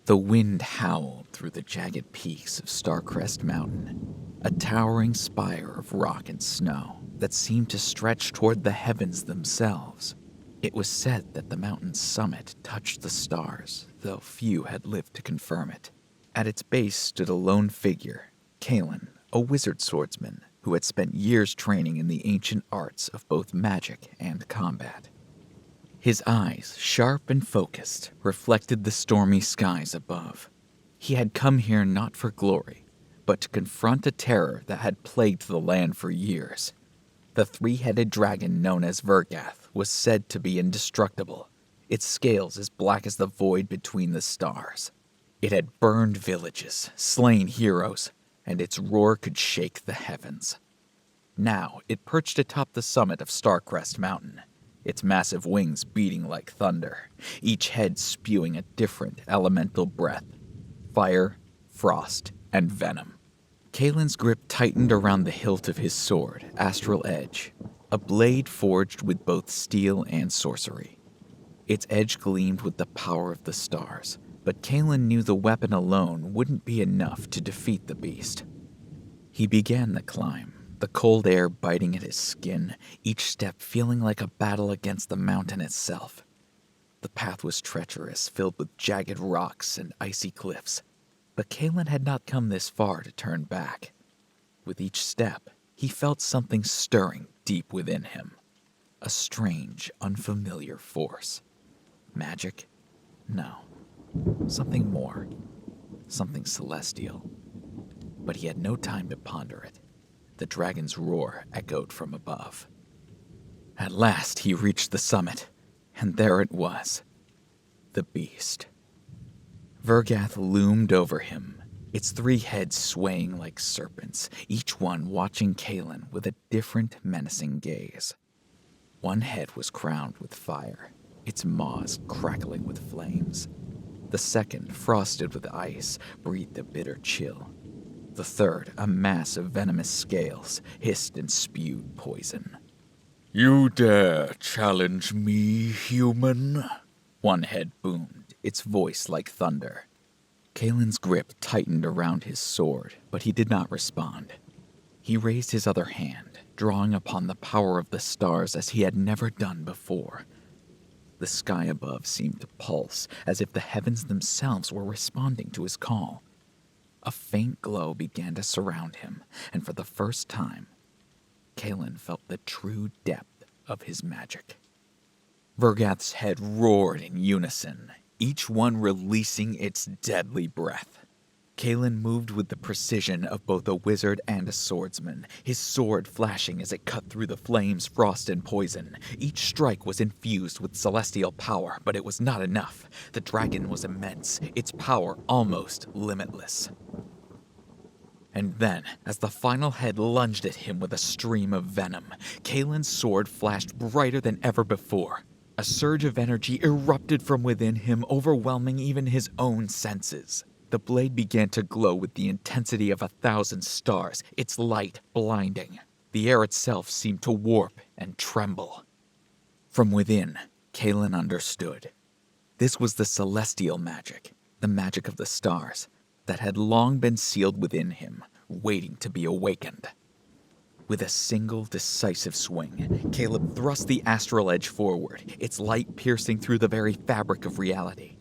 The wind howled through the jagged peaks of Starcrest Mountain, a towering spire of rock and snow that seemed to stretch toward the heavens themselves. It was said that the mountain's summit touched the stars, though few had lived to confirm it. At its base stood a lone figure, Kalen, a wizard swordsman who had spent years training in the ancient arts of both magic and combat. His eyes, sharp and focused, reflected the stormy skies above. He had come here not for glory, but to confront a terror that had plagued the land for years. The three-headed dragon known as Vergath was said to be indestructible, its scales as black as the void between the stars. It had burned villages, slain heroes, and its roar could shake the heavens. Now it perched atop the summit of Starcrest Mountain, its massive wings beating like thunder, each head spewing a different elemental breath: fire, frost, and venom. Kalen's grip tightened around the hilt of his sword, Astral Edge, a blade forged with both steel and sorcery. Its edge gleamed with the power of the stars, but Kalen knew the weapon alone wouldn't be enough to defeat the beast. He began the climb, the cold air biting at his skin, each step feeling like a battle against the mountain itself. The path was treacherous, filled with jagged rocks and icy cliffs, but Kalen had not come this far to turn back. With each step, he felt something stirring deep within him. A strange, unfamiliar force. Magic? No. Something more. Something celestial. But he had no time to ponder it. The dragon's roar echoed from above. At last he reached the summit, and there it was. The beast. Vergath loomed over him, its three heads swaying like serpents, each one watching Kalen with a different, menacing gaze. One head was crowned with fire, its maws crackling with flames. The second, frosted with ice, breathed a bitter chill. The third, a mass of venomous scales, hissed and spewed poison. "You dare challenge me, human?" One head boomed, its voice like thunder. Kalen's grip tightened around his sword, but he did not respond. He raised his other hand, drawing upon the power of the stars as he had never done before. The sky above seemed to pulse, as if the heavens themselves were responding to his call. A faint glow began to surround him, and for the first time, Kalen felt the true depth of his magic. Vergath's head roared in unison, each one releasing its deadly breath. Kalen moved with the precision of both a wizard and a swordsman, his sword flashing as it cut through the flames, frost, and poison. Each strike was infused with celestial power, but it was not enough. The dragon was immense, its power almost limitless. And then, as the final head lunged at him with a stream of venom, Kalen's sword flashed brighter than ever before. A surge of energy erupted from within him, overwhelming even his own senses. The blade began to glow with the intensity of 1,000 stars, its light blinding. The air itself seemed to warp and tremble. From within, Kalen understood. This was the celestial magic, the magic of the stars, that had long been sealed within him, waiting to be awakened. With a single decisive swing, Caleb thrust the astral edge forward, its light piercing through the very fabric of reality.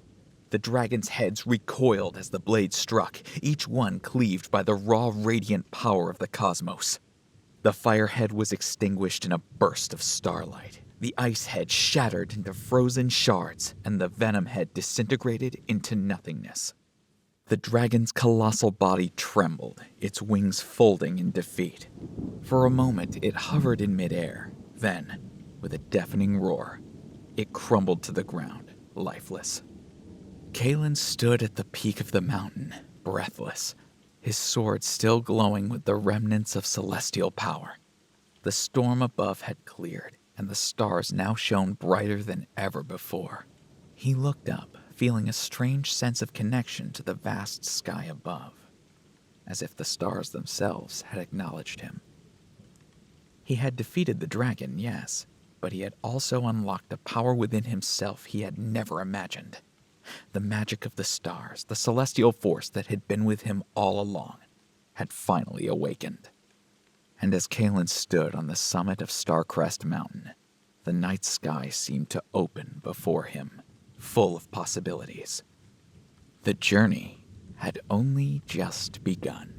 The dragon's heads recoiled as the blade struck, each one cleaved by the raw, radiant power of the cosmos. The fire head was extinguished in a burst of starlight. The ice head shattered into frozen shards, and the venom head disintegrated into nothingness. The dragon's colossal body trembled, its wings folding in defeat. For a moment, it hovered in midair. Then, with a deafening roar, it crumbled to the ground, lifeless. Kalen stood at the peak of the mountain, breathless, his sword still glowing with the remnants of celestial power. The storm above had cleared, and the stars now shone brighter than ever before. He looked up, feeling a strange sense of connection to the vast sky above, as if the stars themselves had acknowledged him. He had defeated the dragon, yes, but he had also unlocked a power within himself he had never imagined. The magic of the stars, the celestial force that had been with him all along, had finally awakened. And as Kalen stood on the summit of Starcrest Mountain, the night sky seemed to open before him, full of possibilities. The journey had only just begun.